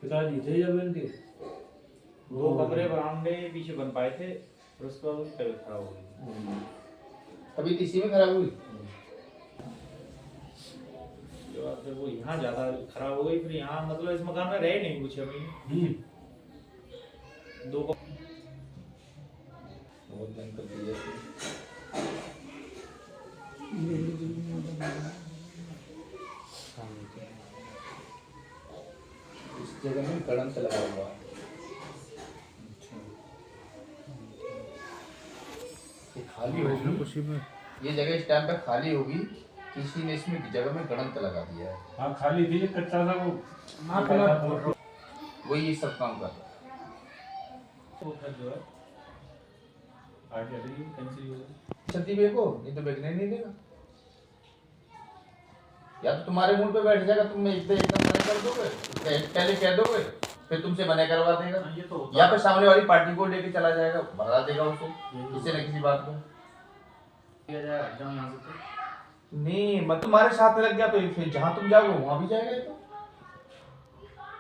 पिताजी थे जब इनके दो कमरे बरामदे पीछे बन पाए थे और उसके बाद उसकी तबीयत खराब हो गई। तबीयत इसी में खराब हुई। उसके बाद फिर वो यहाँ ज्यादा खराब हो गई, फिर यहाँ मतलब इस मकान में रहे नहीं कुछ अभी। दो बहुत भयंकर चीज है। इस जगह में कड़म से लगा हुआ है। ये खाली होगी, ये जगह इस टाइम पे खाली होगी, किसी ने इसमें जगह में गड़ंत लगा दिया है। हाँ खाली थी, कच्चा था वो। वही ये सब काम कर रहा वो फिर जो है आगे चलेगी कैंसिल हो गई। है। छती बेको, ये तो बेचने नहीं देगा। या तो तुम्हारे मूड पे बैठ जाएगा, तुम एकदम मना कर दोगे, पहले कह दोगे, फिर तुमसे मना करवा देगा। ये तो होता या फिर सामने वाली पार्टी को लेके चला जाएगा, भगा देगा उसे किसी न किसी बात पे। किया जाएगा एकदम यहाँ से तो। नहीं मत तुम्हारे साथ लग गया तो फिर जहाँ तुम जाओगे वहां भी जाएगा। तो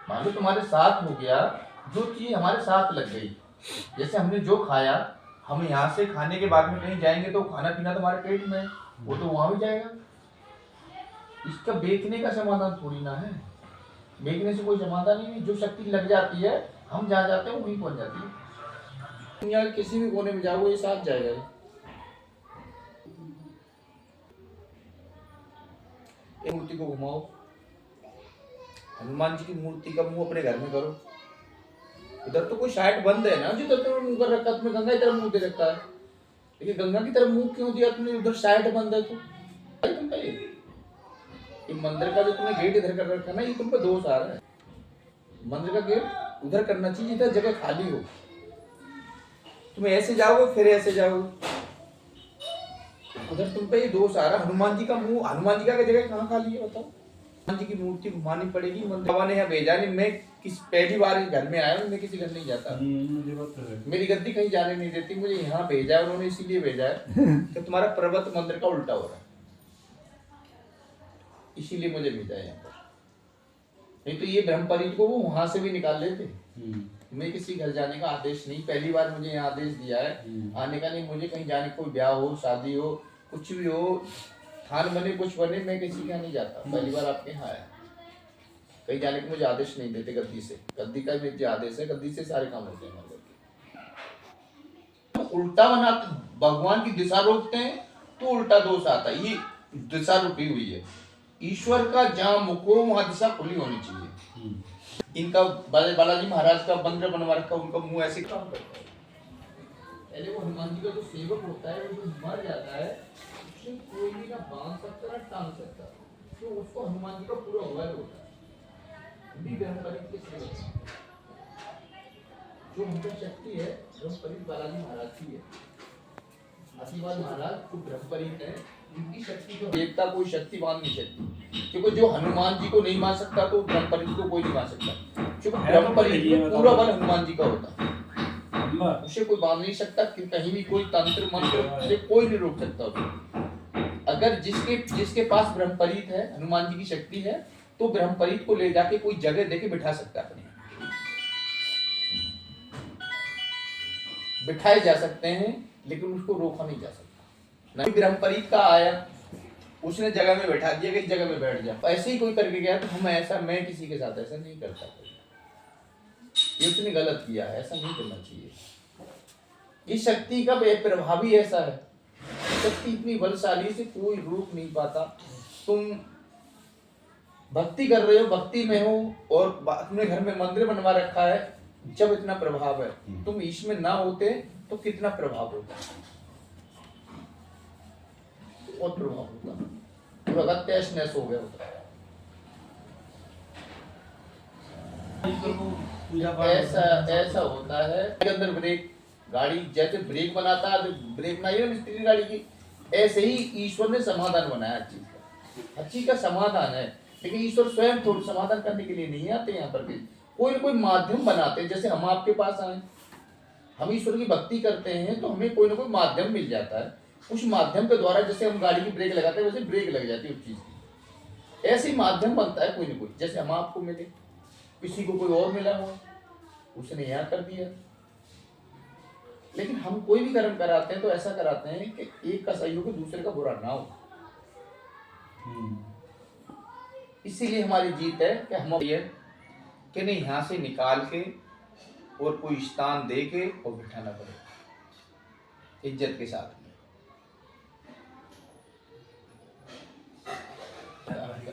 मान लो तुम्हारे साथ हो गया, जो चीज हमारे साथ लग गई, जैसे हमने जो खाया, हम यहाँ से खाने के बाद में कहीं जाएंगे तो खाना पीना तो हमारे पेट में है, वो तो वहां भी जाएगा। इसका बेचने का समाधान थोड़ी ना है, बेचने से कोई समाधान ही नहीं। जो शक्ति लग जाती है, हम जहाँ जाते हैं वहीं पहुंच जाती है। दुनिया के किसी भी कोने में जाओ ये साथ जाएगा। एक मूर्ति को घुमाओ, हनुमान जी की मूर्ति का मुंह अपने घर में करो। इधर तो कोई साइड बंद है ना, जिधर तो मुंह कर रखा है तुमने, गंगा की तरफ मुंह दे रखा है, लेकिन गंगा की तरफ मुंह क्यों दिया तुमने? उधर साइड बंद है तो तुम पे ये मंदिर का जो तुमने गेट इधर कर रखा है ना, ये तुम पे दोष आ रहा है। मंदिर का गेट उधर करना चाहिए जिधर जगह खाली हो। तुम ऐसे जाओगे फिर ऐसे जाओगे, उधर तुम पे ये दोष आ रहा है। हनुमान जी का मुंह, हनुमान जी का जगह कहाँ खाली है बताओ? हनुमान जी की मूर्ति घुमानी पड़ेगी। बाबा ने यहाँ भेजा नहीं, मैं किस पहली बार इस घर में आया हूँ, मैं किसी घर नहीं जाता। मेरी गद्दी कहीं जाने नहीं देती, मुझे यहाँ भेजा है उन्होंने, इसीलिए भेजा है कि तुम्हारा पर्वत मंदिर का उल्टा हो रहा है, इसीलिए मुझे भेजा है यहाँ पर। नहीं तो ये ब्रह्मपरीत को वो वहां से भी निकाल लेते। मैं किसी घर जाने का आदेश नहीं, पहली बार मुझे यहाँ आदेश दिया है आने का। नहीं मुझे कहीं जाने, कोई ब्याह हो, शादी हो, कुछ भी हो, थान बने कुछ बने, मैं किसी का नहीं जाता। पहली बार आपके यहाँ आया, कहीं जाने का मुझे आदेश नहीं देते गद्दी से। गद्दी का भी आदेश है, गद्दी से सारे काम होते हैं हमारे। उल्टा बनाते, भगवान की दिशा रोकते हैं तो उल्टा दोष आता है। ये दिशा रुकी हुई है, ईश्वर का जहाँ मुख हो वहां दिशा खुली होनी चाहिए। इनका बालाजी महाराज का मंदिर बनवा रखा, उनका मुंह ऐसे काम करता है। पहले वो हनुमान जी का जो सेवक होता है, वो जो मर जाता है, उसे कोई भी ना बांध सकता ना टांग सकता, तो उसको हनुमान जी का पूरा वैर होता है। भी ब्रह्मपरीत के सेवक जो उनका शक्ति है, ब्रह्मपरीत बालाजी महाराज की है। आशीर्वाद महाराज तो ब्रह्मपरीत है, उनकी शक्ति जो देवता कोई शक्ति मान नहीं सकती, क्योंकि जो हनुमान जी को नहीं मान सकता तो ब्रह्मपरीत को कोई नहीं मान सकता। क्योंकि ब्रह्मपरीत में पूरा बल हनुमान जी का होता है, उसे कोई बांध नहीं सकता कि कहीं भी कोई तंत्र मंत्र से कोई नहीं रोक सकता उसे। अगर जिसके पास ब्रह्मपरीत है, हनुमान जी की शक्ति है, तो ब्रह्मपरीत को ले जाके कोई जगह देके बिठा सकता है, अपने बिठाए जा सकते हैं, लेकिन उसको रोका नहीं जा सकता। नहीं ब्रह्मपरीत का आया, उसने जगह में बैठा दिया कि इस जगह में बैठ जा, ऐसे ही कोई करके गया तो हम ऐसा, मैं किसी के साथ ऐसा नहीं करता। ये उसने गलत किया है, ऐसा नहीं करना चाहिए। ये शक्ति का प्रभावी ऐसा है, शक्ति इतनी बलशाली से कोई रोक नहीं पाता। तुम भक्ति कर रहे हो, भक्ति में हो, और अपने घर में मंदिर बनवा रखा है, जब इतना प्रभाव है, तुम इसमें ना होते तो कितना प्रभाव होता, और प्रभाव होता, पूरा तहस नहस हो गया होता। ऐसा होता है के अंदर ब्रेक, गाड़ी जैसे ब्रेक बनाता है, ब्रेक बनाई है मिस्त्री गाड़ी की, ऐसे ही ईश्वर ने समाधान बनाया हर चीज का। हर चीज का समाधान है, लेकिन ईश्वर स्वयं थोड़ी समाधान करने के लिए नहीं आते यहाँ पर भी, कोई ना कोई माध्यम बनाते हैं। जैसे हम आपके पास आए, हम ईश्वर की भक्ति करते हैं तो हमें कोई ना कोई माध्यम मिल जाता है, उस माध्यम के द्वारा जैसे हम गाड़ी की ब्रेक लगाते हैं वैसे ब्रेक लग जाती है उस चीज की। ऐसे ही माध्यम बनता है कोई ना कोई, जैसे हम आपको मिले, किसी को कोई और मिला हो, उसने यहाँ कर दिया। लेकिन हम कोई भी कर्म कराते हैं तो ऐसा कराते हैं कि एक का सही हो कि दूसरे का बुरा ना हो। इसीलिए हमारी जीत है कि हम ये कि नहीं यहाँ से निकाल के और कोई स्थान दे के और बिठाना पड़ेगा इज्जत के साथ में।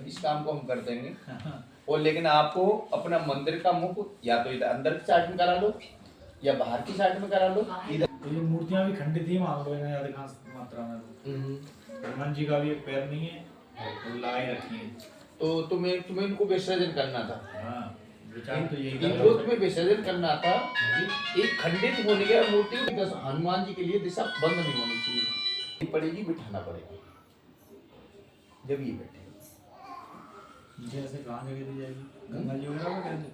इस काम को हम कर देंगे। और लेकिन आपको अपना मंदिर का मुख या तो इधर अंदर की साइड में करा लो या बाहर की साइड में करा लो। इधर तो ये मूर्तियां भी खंडित ही मान लो इन्हें अधिकांश मात्रा में। हनुमान जी का भी एक पैर नहीं है और लाई रखी है। तो तुम्हें इनको विसर्जन करना था। हाँ, विचार तो यही इनको तुम्हें विसर्जन करना था। एक खंडित होने के मूर्ति हनुमान जी के लिए दिशा बंद नहीं होनी चाहिए, पड़ेगी, बिठाना पड़ेगा जब ये बैठे। जैसे कहाँ जगह दी जाएगी? गंगा जी वगैरह में कैसे?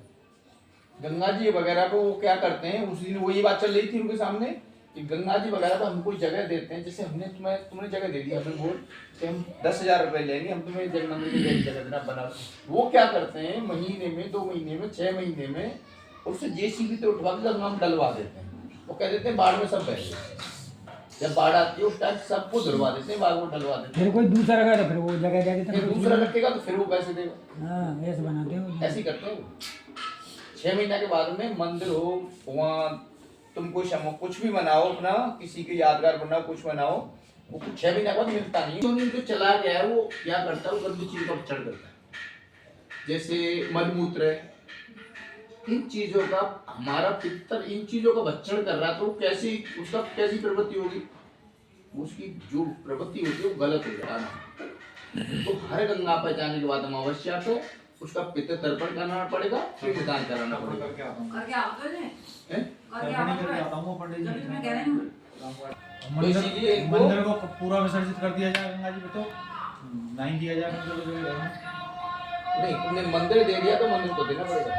गंगा जी वगैरह को वो क्या करते हैं, उस दिन वही बात चल रही थी उनके सामने कि गंगा जी वगैरह को हम कोई जगह देते हैं। जैसे हमने तुमने जगह दे दी, हमें बोल कि हम 10,000 रुपए लेंगे, हम तुम्हें जगह मंदिर में जगह देना बना। वो क्या करते हैं, महीने में, 2 महीने में, 6 महीने में उससे जेसीबी तो उठवा के हम डलवा देते हैं। वो कह देते हैं बाढ़ में सब बह गए। जब बाढ़ आती है उस टाइम सबको धुलवा देते हैं, बाढ़ को डलवा देते हैं। फिर कोई दूसरा रखा तो फिर वो जगह दे देते फिर हैं। दूसरा रखेगा तो फिर वो पैसे देगा। हाँ, ऐसे बनाते हैं। ऐसे ही करते हैं। 6 महीने के बाद में मंदिर हो, वहाँ तुम कुछ भी बनाओ, अपना किसी के यादगार बनाओ, कुछ बनाओ, वो कुछ 6 महीने के बाद मिलता नहीं। जो चला गया है वो क्या करता है, वो गंदी चीज का भक्षण करता है। जैसे मलमूत्र है, इन चीजों का हमारा पितर इन चीजों का भक्षण कर रहा है, तो उसका कैसी प्रवृत्ति होगी? उसकी जो प्रवृत्ति होती है वो गलत हो जाएगा। तो हर गंगा पर जाने के बाद अमावस्या को उसका पितृ तर्पण करना पड़ेगा, फिर दान कराना पड़ेगा। मंदिर को पूरा विसर्जित कर दिया जाए गंगा जी पे, तो नहीं दिया जाए मंदिर को। नहीं, तुमने मंदिर दे दिया तो मंदिर को देना पड़ेगा।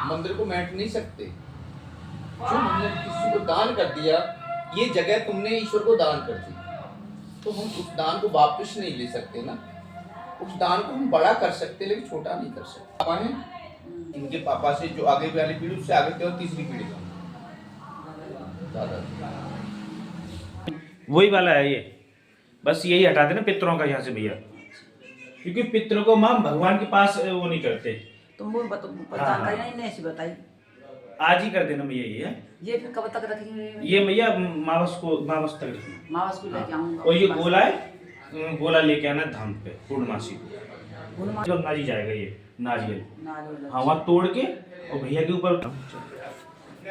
मंदिर को मैट नहीं सकते। जो हमने किसी को दान कर दिया, ये जगह तुमने ईश्वर को दान कर दी, तो हम उस दान को वापस नहीं ले सकते ना। उस दान को हम बड़ा कर सकते लेकिन छोटा नहीं कर सकते। पापा ने इनके पापा से जो आगे वाली पीढ़ी, उससे आगे थे और तीसरी पीढ़ी का दादा। वही वाला है ये, बस यही हटा देना पितरों का यहाँ से भैया, क्योंकि पितरों को माँ भगवान के पास वो नहीं करते। तुम वो जानकारी नहीं ऐसी बताई, आज ही कर देना भैया ये फिर कब तक रखेंगे? ये भैया मावस तक रखेंगे। मावस को लेके आऊंगा। और ये गोला है, गोला लेके आना धाम पे पूर्णमासी को, गंगा जी जाएगा ये नारियल। हाँ, वहाँ तोड़ के और भैया के ऊपर